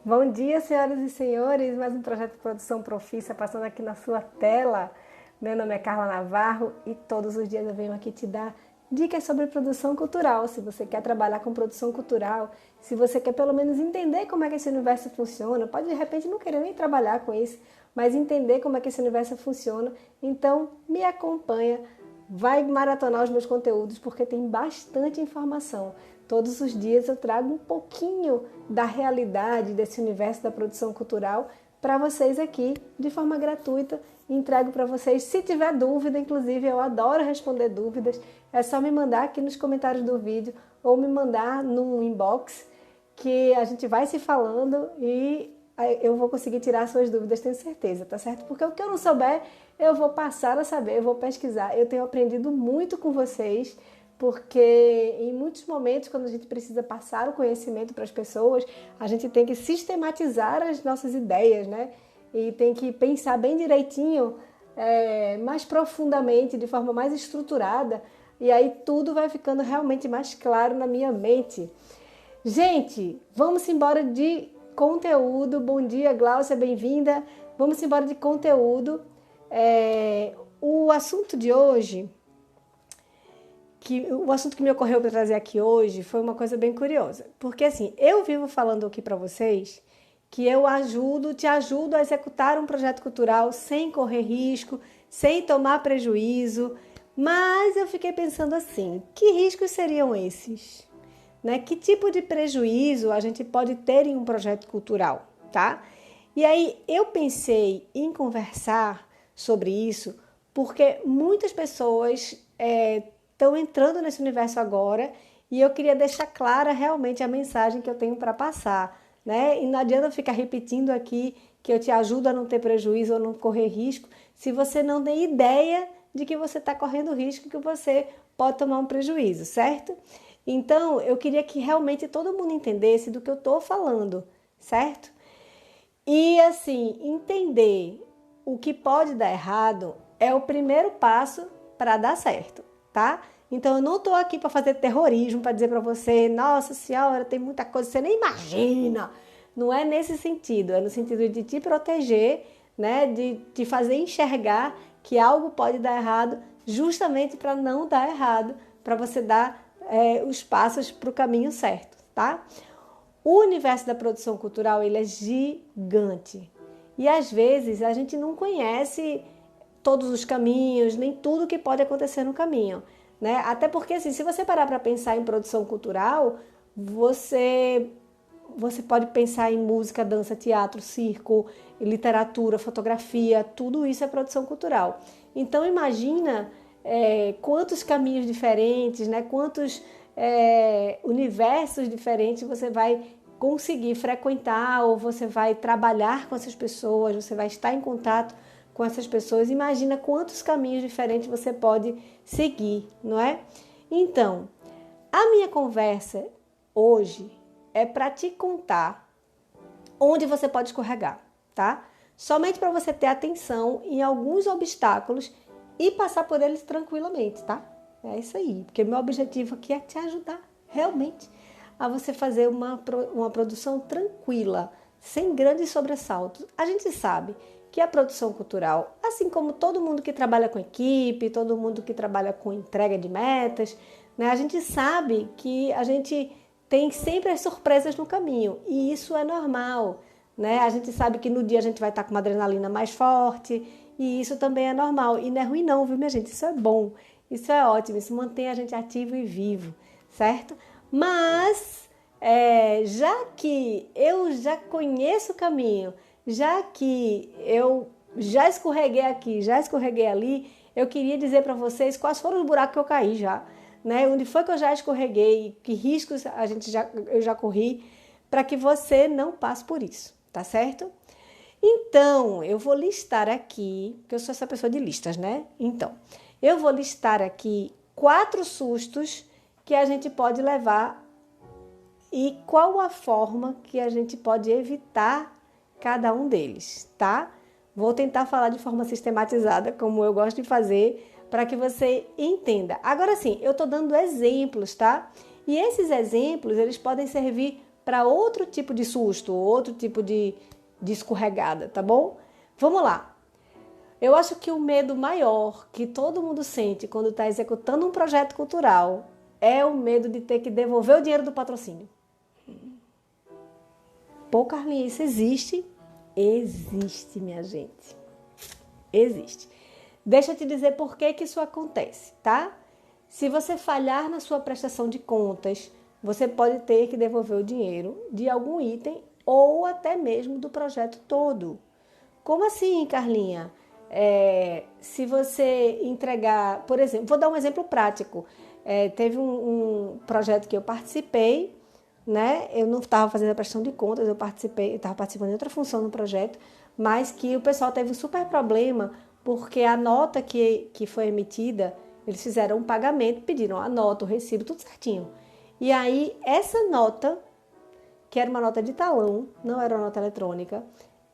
Bom dia, senhoras e senhores. Mais um projeto de produção profissa passando aqui na sua tela. Meu nome é Carla Navarro e todos os dias eu venho aqui te dar dicas sobre produção cultural. Se você quer trabalhar com produção cultural, se você quer pelo menos entender como é que esse universo funciona, pode de repente não querer nem trabalhar com isso, mas entender como é que esse universo funciona, então me acompanha. Vai maratonar os meus conteúdos porque tem bastante informação. Todos os dias eu trago um pouquinho da realidade desse universo da produção cultural para vocês aqui de forma gratuita. Entrego para vocês. Se tiver dúvida, inclusive eu adoro responder dúvidas, é só me mandar aqui nos comentários do vídeo ou me mandar no inbox que a gente vai se falando e eu vou conseguir tirar suas dúvidas, tenho certeza, tá certo? Porque o que eu não souber, eu vou passar a saber, eu vou pesquisar. Eu tenho aprendido muito com vocês, porque em muitos momentos, quando a gente precisa passar o conhecimento para as pessoas, a gente tem que sistematizar as nossas ideias, né? E tem que pensar bem direitinho, mais profundamente, de forma mais estruturada, e aí tudo vai ficando realmente mais claro na minha mente. Gente, vamos embora de conteúdo. Bom dia, Gláucia, bem-vinda. Vamos embora de conteúdo. O assunto de hoje, o assunto que me ocorreu para trazer aqui hoje foi uma coisa bem curiosa. Porque assim, eu vivo falando aqui para vocês que eu te ajudo a executar um projeto cultural sem correr risco, sem tomar prejuízo. Mas eu fiquei pensando assim, que riscos seriam esses? Né? Que tipo de prejuízo a gente pode ter em um projeto cultural, tá? E aí eu pensei em conversar sobre isso porque muitas pessoas estão entrando nesse universo agora e eu queria deixar clara realmente a mensagem que eu tenho para passar, né? E não adianta ficar repetindo aqui que eu te ajudo a não ter prejuízo ou não correr risco se você não tem ideia de que você está correndo risco, que você pode tomar um prejuízo, certo? Então, eu queria que realmente todo mundo entendesse do que eu estou falando, certo? E, assim, entender o que pode dar errado é o primeiro passo para dar certo, tá? Então, eu não estou aqui para fazer terrorismo, para dizer para você, nossa senhora, tem muita coisa que você nem imagina. Não é nesse sentido, é no sentido de te proteger, né? De te fazer enxergar que algo pode dar errado justamente para não dar errado, para você dar os passos para o caminho certo, tá? O universo da produção cultural, ele é gigante. E às vezes a gente não conhece todos os caminhos, nem tudo que pode acontecer no caminho, né? Até porque, assim, se você parar para pensar em produção cultural, você pode pensar em música, dança, teatro, circo, literatura, fotografia, tudo isso é produção cultural. Então imagina quantos caminhos diferentes, né? Quantos universos diferentes você vai conseguir frequentar ou você vai trabalhar com essas pessoas, você vai estar em contato com essas pessoas. Imagina quantos caminhos diferentes você pode seguir, não é? Então, a minha conversa hoje é para te contar onde você pode escorregar, tá? Somente para você ter atenção em alguns obstáculos e passar por eles tranquilamente, tá? É isso aí, porque meu objetivo aqui é te ajudar realmente a você fazer uma produção tranquila, sem grandes sobressaltos. A gente sabe que a produção cultural, assim como todo mundo que trabalha com equipe, todo mundo que trabalha com entrega de metas, né? A gente sabe que a gente tem sempre as surpresas no caminho e isso é normal, né? A gente sabe que no dia a gente vai estar com uma adrenalina mais forte e isso também é normal e não é ruim não, viu, minha gente? Isso é bom, isso é ótimo, isso mantém a gente ativo e vivo, certo? Mas, já que eu já conheço o caminho, já que eu já escorreguei aqui, já escorreguei ali, eu queria dizer para vocês quais foram os buracos que eu caí já, né? Onde foi que eu já escorreguei, que riscos eu já corri, para que você não passe por isso, tá certo? Então, eu vou listar aqui, porque eu sou essa pessoa de listas, né? Então, eu vou listar aqui 4 sustos que a gente pode levar e qual a forma que a gente pode evitar cada um deles, tá? Vou tentar falar de forma sistematizada, como eu gosto de fazer, para que você entenda. Agora sim, eu estou dando exemplos, tá? E esses exemplos, eles podem servir para outro tipo de susto, outro tipo de escorregada, tá bom? Vamos lá. Eu acho que o medo maior que todo mundo sente quando está executando um projeto cultural é o medo de ter que devolver o dinheiro do patrocínio. Pô, Carlinhos, isso existe? Existe, minha gente. Existe. Deixa eu te dizer por que isso acontece, tá? Se você falhar na sua prestação de contas, você pode ter que devolver o dinheiro de algum item ou até mesmo do projeto todo. Como assim, Carlinha? Se você entregar, por exemplo, vou dar um exemplo prático. Teve um projeto que eu participei, né? Eu não estava fazendo a prestação de contas, eu estava participando de outra função no projeto, mas que o pessoal teve um super problema porque a nota que foi emitida, eles fizeram um pagamento, pediram a nota, o recibo, tudo certinho. E aí, essa nota, que era uma nota de talão, não era uma nota eletrônica,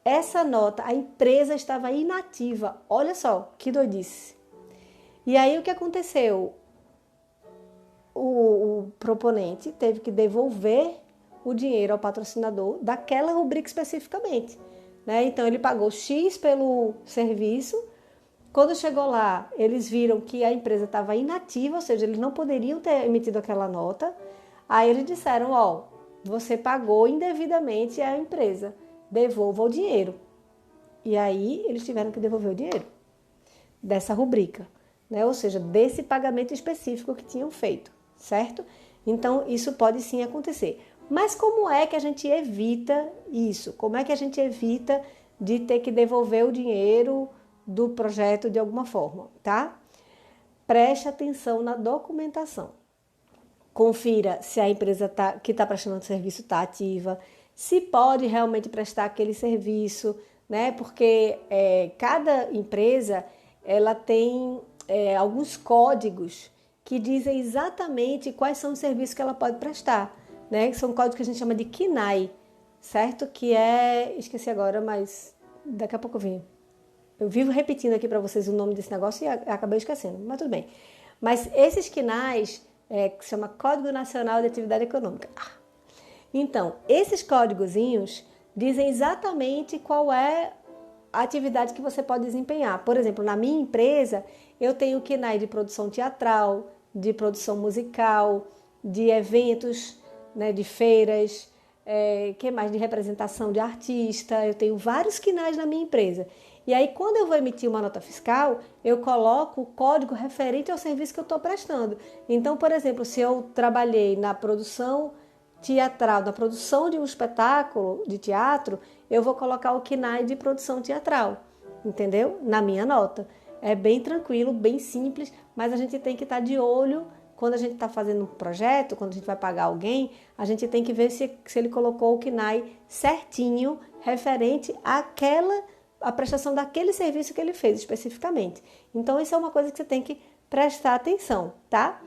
essa nota, a empresa estava inativa. Olha só, que doidice. E aí, o que aconteceu? O proponente teve que devolver o dinheiro ao patrocinador daquela rubrica especificamente, né? Então, ele pagou X pelo serviço. Quando chegou lá, eles viram que a empresa estava inativa, ou seja, eles não poderiam ter emitido aquela nota. Aí eles disseram, ó, você pagou indevidamente à empresa, devolva o dinheiro. E aí eles tiveram que devolver o dinheiro dessa rubrica, né? Ou seja, desse pagamento específico que tinham feito, certo? Então, isso pode sim acontecer. Mas como é que a gente evita isso? Como é que a gente evita de ter que devolver o dinheiro do projeto de alguma forma, tá? Preste atenção na documentação. Confira se a empresa que está prestando serviço está ativa, se pode realmente prestar aquele serviço, né? Porque cada empresa ela tem alguns códigos que dizem exatamente quais são os serviços que ela pode prestar, né? São códigos que a gente chama de KNAI, certo? Que esqueci agora, mas daqui a pouco eu venho. Eu vivo repetindo aqui para vocês o nome desse negócio e acabei esquecendo, mas tudo bem. Mas esses KNAIs, que se chama Código Nacional de Atividade Econômica. Então, esses códigozinhos dizem exatamente qual é a atividade que você pode desempenhar. Por exemplo, na minha empresa, eu tenho o KNAI de produção teatral, de produção musical, de eventos, né, de feiras, que mais? De representação de artista. Eu tenho vários KNAIs na minha empresa. E aí, quando eu vou emitir uma nota fiscal, eu coloco o código referente ao serviço que eu estou prestando. Então, por exemplo, se eu trabalhei na produção teatral, na produção de um espetáculo de teatro, eu vou colocar o KNAI de produção teatral, entendeu? Na minha nota. É bem tranquilo, bem simples, mas a gente tem que estar de olho quando a gente está fazendo um projeto, quando a gente vai pagar alguém, a gente tem que ver se ele colocou o KNAI certinho, referente àquela a prestação daquele serviço que ele fez especificamente. Então, isso é uma coisa que você tem que prestar atenção, tá?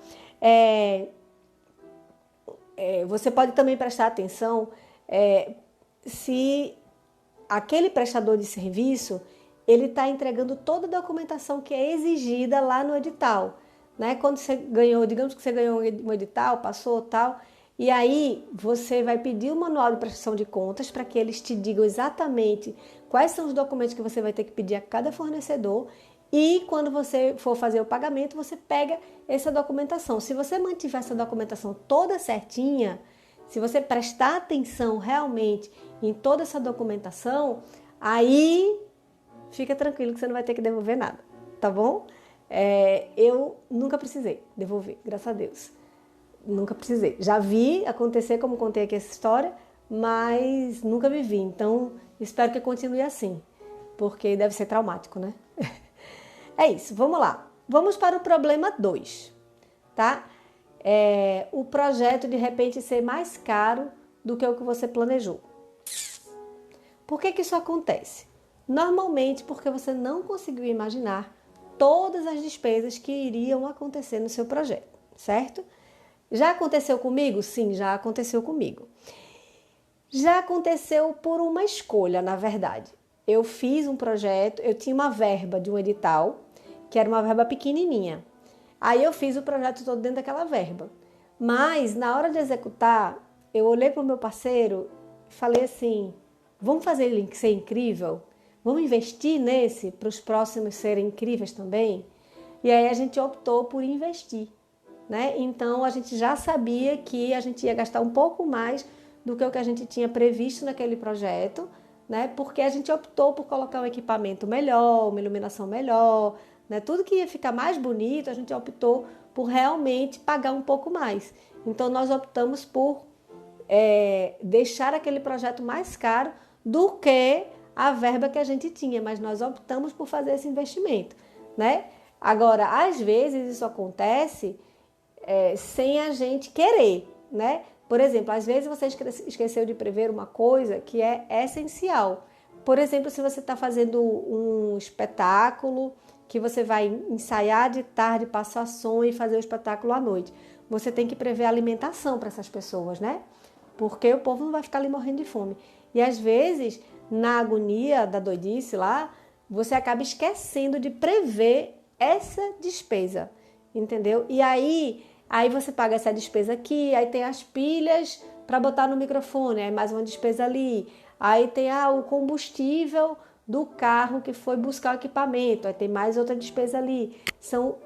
Você pode também prestar atenção se aquele prestador de serviço ele está entregando toda a documentação que é exigida lá no edital, né? Quando você ganhou, digamos que você ganhou um edital, passou tal, e aí você vai pedir o manual de prestação de contas para que eles te digam exatamente quais são os documentos que você vai ter que pedir a cada fornecedor e quando você for fazer o pagamento, você pega essa documentação. Se você mantiver essa documentação toda certinha, se você prestar atenção realmente em toda essa documentação, aí fica tranquilo que você não vai ter que devolver nada, tá bom? Eu nunca precisei devolver, graças a Deus. Nunca precisei. Já vi acontecer, como contei aqui essa história, mas nunca vivi. Então, espero que continue assim, porque deve ser traumático, né? É isso, vamos lá. Vamos para o problema 2, tá? O projeto, de repente, ser mais caro do que o que você planejou. Por que isso acontece? Normalmente porque você não conseguiu imaginar todas as despesas que iriam acontecer no seu projeto, certo? Já aconteceu comigo? Sim, já aconteceu comigo. Já aconteceu por uma escolha, na verdade. Eu fiz um projeto, eu tinha uma verba de um edital, que era uma verba pequenininha. Aí eu fiz o projeto todo dentro daquela verba. Mas, na hora de executar, eu olhei para o meu parceiro e falei assim, vamos fazer ele ser incrível? Vamos investir nesse para os próximos serem incríveis também? E aí a gente optou por investir, né? Então a gente já sabia que a gente ia gastar um pouco mais do que o que a gente tinha previsto naquele projeto, né? Porque a gente optou por colocar um equipamento melhor, uma iluminação melhor, né? Tudo que ia ficar mais bonito, a gente optou por realmente pagar um pouco mais. Então nós optamos por deixar aquele projeto mais caro do que a verba que a gente tinha, mas nós optamos por fazer esse investimento, né? Agora, às vezes isso acontece sem a gente querer, né? Por exemplo, às vezes você esqueceu de prever uma coisa que é essencial. Por exemplo, se você está fazendo um espetáculo que você vai ensaiar de tarde, passar som e fazer o espetáculo à noite, você tem que prever alimentação para essas pessoas, né? Porque o povo não vai ficar ali morrendo de fome. E às vezes, na agonia da doidice lá, você acaba esquecendo de prever essa despesa, entendeu? E aí você paga essa despesa aqui, aí tem as pilhas para botar no microfone, aí mais uma despesa ali. Aí tem o combustível do carro que foi buscar o equipamento, aí tem mais outra despesa ali. São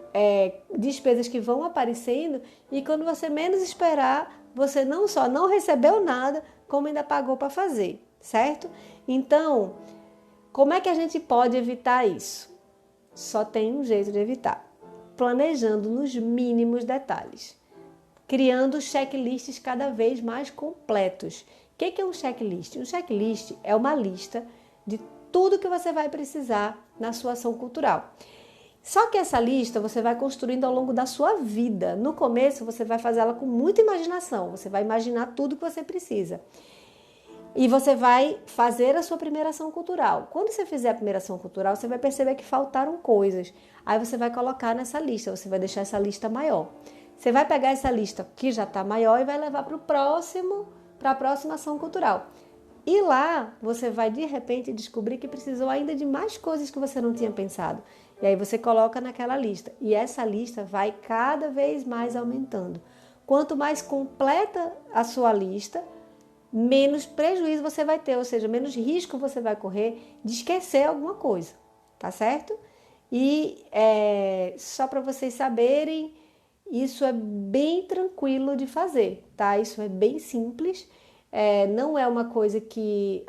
despesas que vão aparecendo e quando você menos esperar, você não só não recebeu nada, como ainda pagou para fazer, certo? Então, como é que a gente pode evitar isso? Só tem um jeito de evitar: planejando nos mínimos detalhes, criando checklists cada vez mais completos. O que é um checklist? Um checklist é uma lista de tudo que você vai precisar na sua ação cultural. Só que essa lista você vai construindo ao longo da sua vida. No começo você vai fazer ela com muita imaginação, você vai imaginar tudo que você precisa. E você vai fazer a sua primeira ação cultural. Quando você fizer a primeira ação cultural, você vai perceber que faltaram coisas. Aí você vai colocar nessa lista, você vai deixar essa lista maior. Você vai pegar essa lista que já está maior e vai levar para a próxima ação cultural. E lá você vai de repente descobrir que precisou ainda de mais coisas que você não tinha pensado. E aí você coloca naquela lista. E essa lista vai cada vez mais aumentando. Quanto mais completa a sua lista, menos prejuízo você vai ter, ou seja, menos risco você vai correr de esquecer alguma coisa, tá certo? E só para vocês saberem, isso é bem tranquilo de fazer, tá? Isso é bem simples, não é uma coisa que,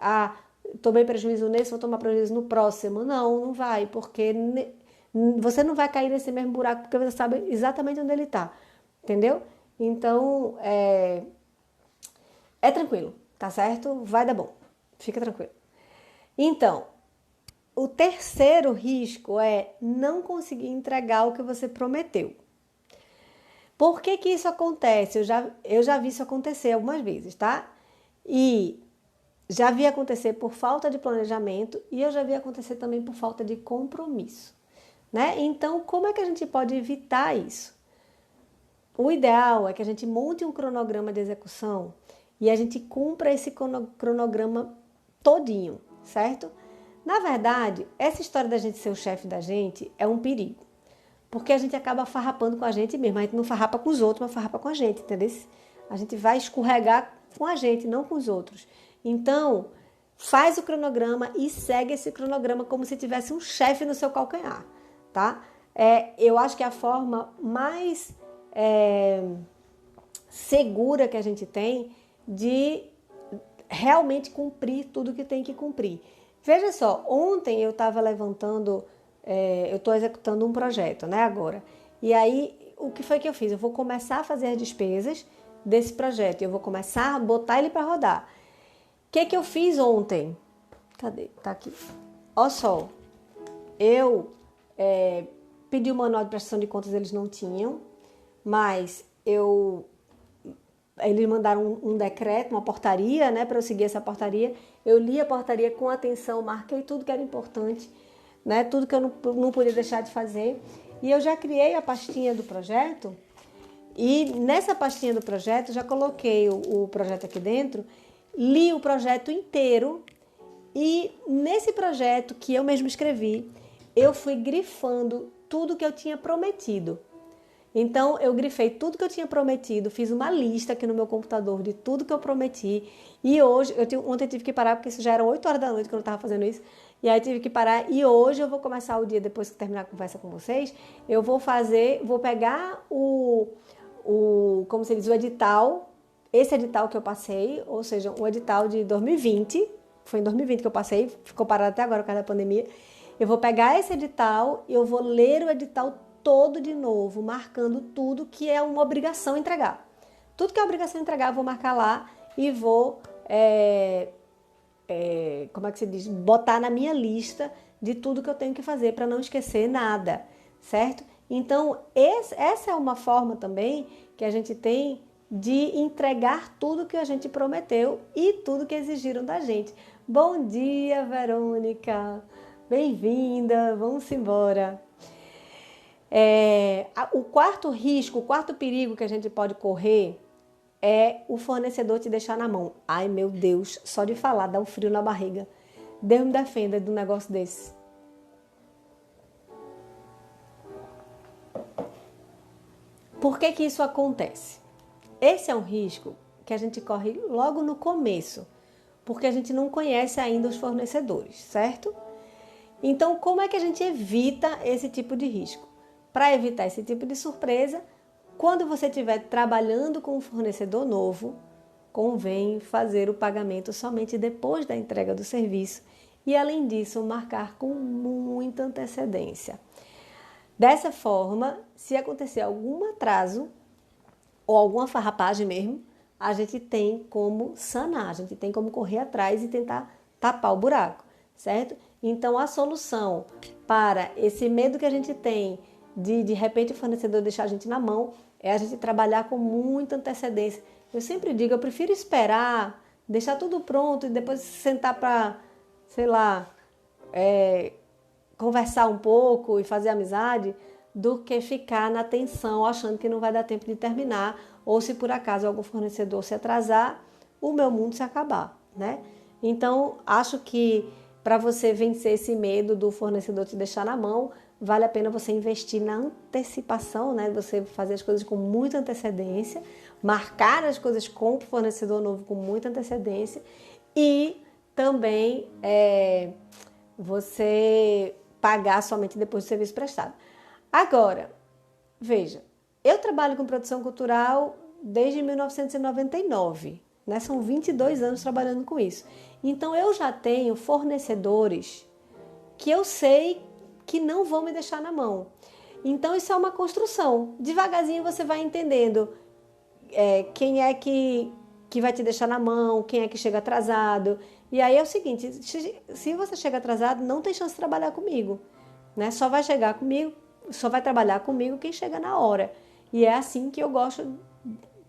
tomei prejuízo nesse, vou tomar prejuízo no próximo. Não vai, porque você não vai cair nesse mesmo buraco, porque você sabe exatamente onde ele tá, entendeu? Então, tranquilo, tá certo? Vai dar bom, fica tranquilo. Então, o terceiro risco é não conseguir entregar o que você prometeu. Por que que isso acontece? Eu já vi isso acontecer algumas vezes, tá? E já vi acontecer por falta de planejamento e eu já vi acontecer também por falta de compromisso, né? Então, como é que a gente pode evitar isso? O ideal é que a gente monte um cronograma de execução e a gente cumpra esse cronograma todinho, certo? Na verdade, essa história da gente ser o chefe da gente é um perigo, porque a gente acaba farrapando com a gente mesmo. A gente não farrapa com os outros, mas farrapa com a gente, entendeu? A gente vai escorregar com a gente, não com os outros. Então, faz o cronograma e segue esse cronograma como se tivesse um chefe no seu calcanhar, tá? Eu acho que a forma mais segura que a gente tem de realmente cumprir tudo que tem que cumprir. Veja só, ontem eu estava levantando, eu estou executando um projeto, né, agora. E aí, o que foi que eu fiz? Eu vou começar a fazer as despesas desse projeto, eu vou começar a botar ele para rodar. O que eu fiz ontem? Cadê? Tá aqui. Ó só, eu pedi o manual de prestação de contas, eles não tinham, mas eles mandaram um decreto, uma portaria, né, para eu seguir essa portaria. Eu li a portaria com atenção, marquei tudo que era importante, né, tudo que eu não podia deixar de fazer. E eu já criei a pastinha do projeto, e nessa pastinha do projeto já coloquei o projeto aqui dentro, li o projeto inteiro, e nesse projeto que eu mesmo escrevi, eu fui grifando tudo que eu tinha prometido. Então, eu grifei tudo que eu tinha prometido, fiz uma lista aqui no meu computador de tudo que eu prometi. E hoje, ontem eu tive que parar, porque isso já eram 8 horas da noite que eu não estava fazendo isso. E aí eu tive que parar. E hoje eu vou começar o dia, depois que terminar a conversa com vocês, eu vou pegar como se diz, o edital, esse edital que eu passei, ou seja, o edital de 2020, foi em 2020 que eu passei, ficou parado até agora por causa da pandemia. Eu vou pegar esse edital e eu vou ler o edital todo de novo, marcando tudo que é uma obrigação entregar. Tudo que é obrigação entregar, eu vou marcar lá e vou, como é que se diz? Botar na minha lista de tudo que eu tenho que fazer para não esquecer nada, certo? Então, essa é uma forma também que a gente tem de entregar tudo que a gente prometeu e tudo que exigiram da gente. Bom dia, Verônica! Bem-vinda! Vamos embora! O quarto risco, o quarto perigo que a gente pode correr é o fornecedor te deixar na mão. Ai, meu Deus, só de falar dá um frio na barriga. Deus me defenda de um negócio desse. Por que que isso acontece? Esse é um risco que a gente corre logo no começo, porque a gente não conhece ainda os fornecedores, certo? Então, como é que a gente evita esse tipo de risco? Para evitar esse tipo de surpresa, quando você estiver trabalhando com um fornecedor novo, convém fazer o pagamento somente depois da entrega do serviço e, além disso, marcar com muita antecedência. Dessa forma, se acontecer algum atraso ou alguma farrapagem mesmo, a gente tem como sanar, a gente tem como correr atrás e tentar tapar o buraco, certo? Então, a solução para esse medo que a gente tem de repente o fornecedor deixar a gente na mão é a gente trabalhar com muita antecedência. Eu sempre digo, eu prefiro esperar, deixar tudo pronto e depois sentar para, sei lá, conversar um pouco e fazer amizade, do que ficar na tensão achando que não vai dar tempo de terminar, ou se por acaso algum fornecedor se atrasar, o meu mundo se acabar, né? Então, acho que para você vencer esse medo do fornecedor te deixar na mão, vale a pena você investir na antecipação, né? Você fazer as coisas com muita antecedência, marcar as coisas com o fornecedor novo com muita antecedência e também você pagar somente depois do serviço prestado. Agora, veja, eu trabalho com produção cultural desde 1999, né? São 22 anos trabalhando com isso. Então, eu já tenho fornecedores que eu sei que não vão me deixar na mão. Então, isso é uma construção. Devagarzinho você vai entendendo quem é que vai te deixar na mão, quem é que chega atrasado. E aí é o seguinte, se você chega atrasado, não tem chance de trabalhar comigo, né? Só vai trabalhar comigo quem chega na hora. E é assim que eu gosto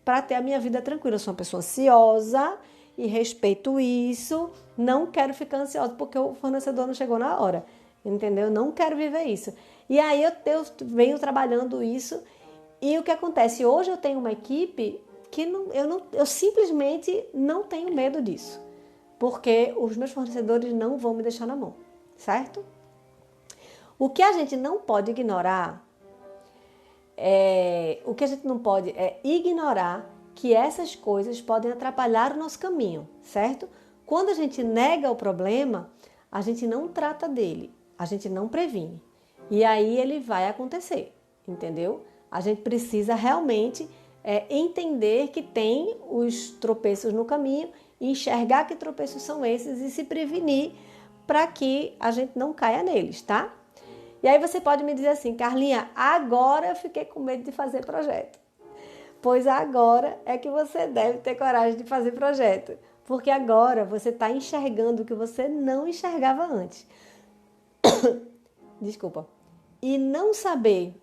para ter a minha vida tranquila. Eu sou uma pessoa ansiosa e respeito isso. Não quero ficar ansiosa porque o fornecedor não chegou na hora. Entendeu? Não quero viver isso. E aí eu venho trabalhando isso. E o que acontece? Hoje eu tenho uma equipe que eu simplesmente não tenho medo disso. Porque os meus fornecedores não vão me deixar na mão. Certo? O que a gente não pode ignorar é ignorar que essas coisas podem atrapalhar o nosso caminho, certo? Quando a gente nega o problema, a gente não trata dele, a gente não previne. E aí ele vai acontecer, entendeu? A gente precisa realmente entender que tem os tropeços no caminho, enxergar que tropeços são esses e se prevenir para que a gente não caia neles, tá? E aí você pode me dizer assim, Carlinha, agora eu fiquei com medo de fazer projeto. Pois agora é que você deve ter coragem de fazer projeto. Porque agora você está enxergando o que você não enxergava antes. Desculpa. E não saber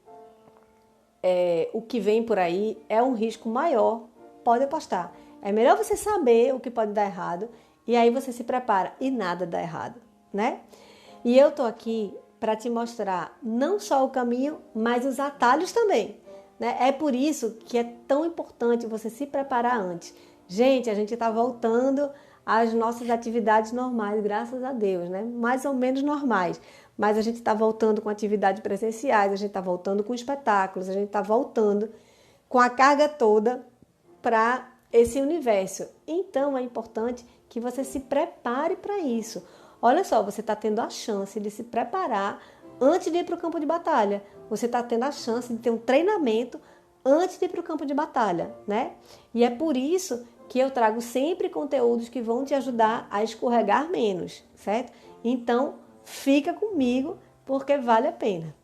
o que vem por aí é um risco maior, pode apostar. É melhor você saber o que pode dar errado e aí você se prepara e nada dá errado, né? E eu tô aqui para te mostrar não só o caminho, mas os atalhos também, né? É por isso que é tão importante você se preparar antes. Gente, a gente está voltando às nossas atividades normais, graças a Deus, né? Mais ou menos normais. mas a gente está voltando com atividades presenciais, a gente está voltando com espetáculos, a gente está voltando com a carga toda para esse universo. Então é importante que você se prepare para isso. Olha só, você está tendo a chance de se preparar antes de ir para o campo de batalha. Você está tendo a chance de ter um treinamento antes de ir para o campo de batalha, né? E é por isso que eu trago sempre conteúdos que vão te ajudar a escorregar menos, certo? Então, fica comigo porque vale a pena.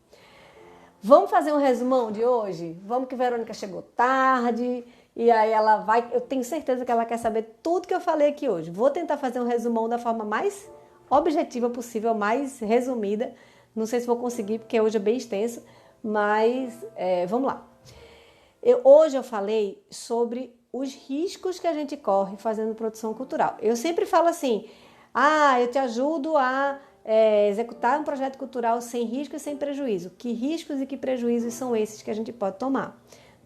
Vamos fazer um resumão de hoje? Vamos que Verônica chegou tarde e aí ela vai... Eu tenho certeza que ela quer saber tudo que eu falei aqui hoje. Vou tentar fazer um resumão da forma mais objetiva possível, mais resumida. Não sei se vou conseguir porque hoje é bem extenso, mas vamos lá. Hoje eu falei sobre os riscos que a gente corre fazendo produção cultural. Eu sempre falo assim, eu te ajudo a executar um projeto cultural sem risco e sem prejuízo. Que riscos e que prejuízos são esses que a gente pode tomar,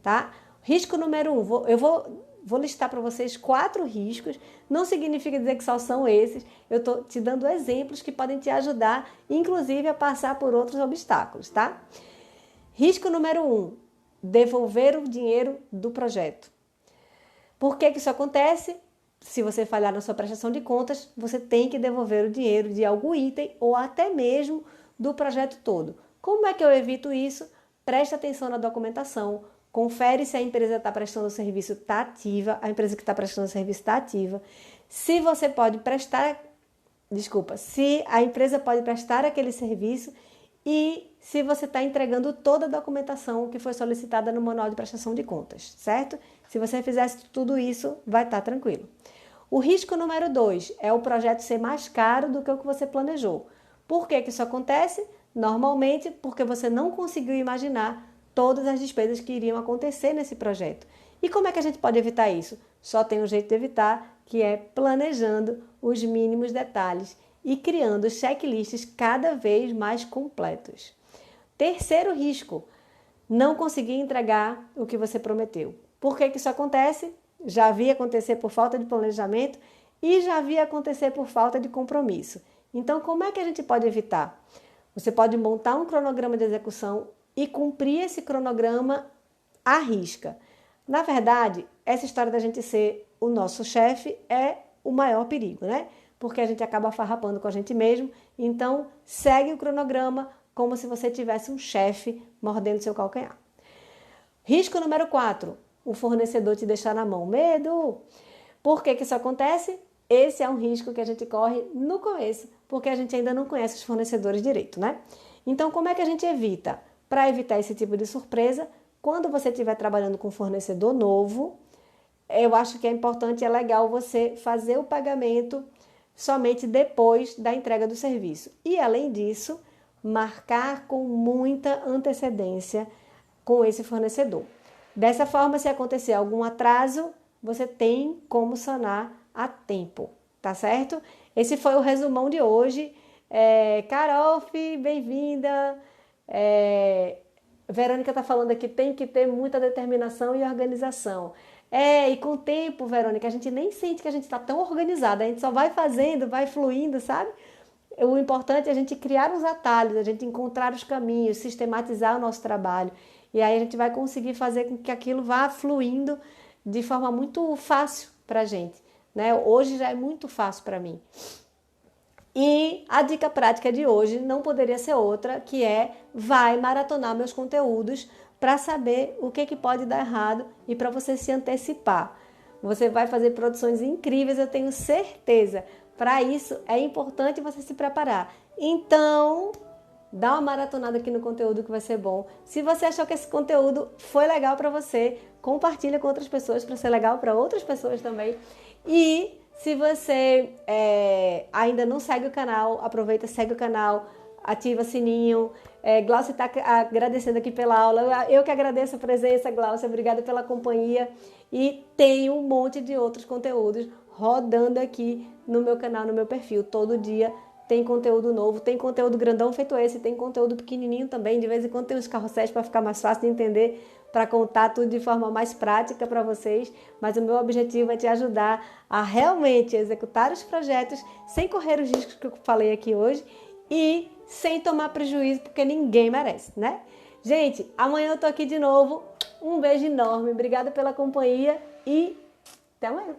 tá? Risco número 1, eu vou listar para vocês 4 riscos, não significa dizer que só são esses, eu estou te dando exemplos que podem te ajudar, inclusive a passar por outros obstáculos, tá? Risco número 1, devolver o dinheiro do projeto. Por que isso acontece? Se você falhar na sua prestação de contas, você tem que devolver o dinheiro de algum item ou até mesmo do projeto todo. Como é que eu evito isso? Preste atenção na documentação, confere se a empresa está prestando o serviço está ativa, a empresa que está prestando o serviço está ativa. Se a empresa pode prestar aquele serviço e se você está entregando toda a documentação que foi solicitada no manual de prestação de contas, certo? Se você fizesse tudo isso, vai estar tranquilo. O risco número 2 é o projeto ser mais caro do que o que você planejou. Por que isso acontece? Normalmente porque você não conseguiu imaginar todas as despesas que iriam acontecer nesse projeto. E como é que a gente pode evitar isso? Só tem um jeito de evitar, que é planejando os mínimos detalhes e criando checklists cada vez mais completos. Terceiro risco, não conseguir entregar o que você prometeu. Por que isso acontece? Já vi acontecer por falta de planejamento e já vi acontecer por falta de compromisso. Então, como é que a gente pode evitar? Você pode montar um cronograma de execução e cumprir esse cronograma à risca. Na verdade, essa história da gente ser o nosso chefe é o maior perigo, né? Porque a gente acaba farrapando com a gente mesmo. Então, segue o cronograma como se você tivesse um chefe mordendo seu calcanhar. Risco número 4, o fornecedor te deixar na mão. Medo! Por que isso acontece? Esse é um risco que a gente corre no começo, porque a gente ainda não conhece os fornecedores direito, né? Então, como é que a gente evita? Para evitar esse tipo de surpresa, quando você estiver trabalhando com um fornecedor novo, eu acho que é importante, é legal você fazer o pagamento somente depois da entrega do serviço. E, além disso, marcar com muita antecedência com esse fornecedor. Dessa forma, se acontecer algum atraso, você tem como sanar a tempo, tá certo? Esse foi o resumão de hoje. Carol, bem-vinda. Verônica está falando aqui, tem que ter muita determinação e organização. E com o tempo, Verônica, a gente nem sente que a gente está tão organizada, a gente só vai fazendo, vai fluindo, sabe? O importante é a gente criar os atalhos, a gente encontrar os caminhos, sistematizar o nosso trabalho. E aí a gente vai conseguir fazer com que aquilo vá fluindo de forma muito fácil para a gente, né? Hoje já é muito fácil para mim. E a dica prática de hoje não poderia ser outra, que vai maratonar meus conteúdos para saber o que pode dar errado e para você se antecipar. Você vai fazer produções incríveis, eu tenho certeza. Para isso, é importante você se preparar. Então, dá uma maratonada aqui no conteúdo que vai ser bom. Se você achou que esse conteúdo foi legal para você, compartilha com outras pessoas para ser legal para outras pessoas também. E se você ainda não segue o canal, aproveita, segue o canal, ativa o sininho. Glaucia está agradecendo aqui pela aula. Eu que agradeço a presença, Glaucia. Obrigada pela companhia. E tem um monte de outros conteúdos rodando aqui no meu canal, no meu perfil. Todo dia tem conteúdo novo. Tem conteúdo grandão feito esse, tem conteúdo pequenininho também. De vez em quando tem uns carrosséis para ficar mais fácil de entender, para contar tudo de forma mais prática para vocês. Mas o meu objetivo é te ajudar a realmente executar os projetos sem correr os riscos que eu falei aqui hoje e sem tomar prejuízo, porque ninguém merece, né? Gente, amanhã eu tô aqui de novo. Um beijo enorme, obrigada pela companhia e até amanhã.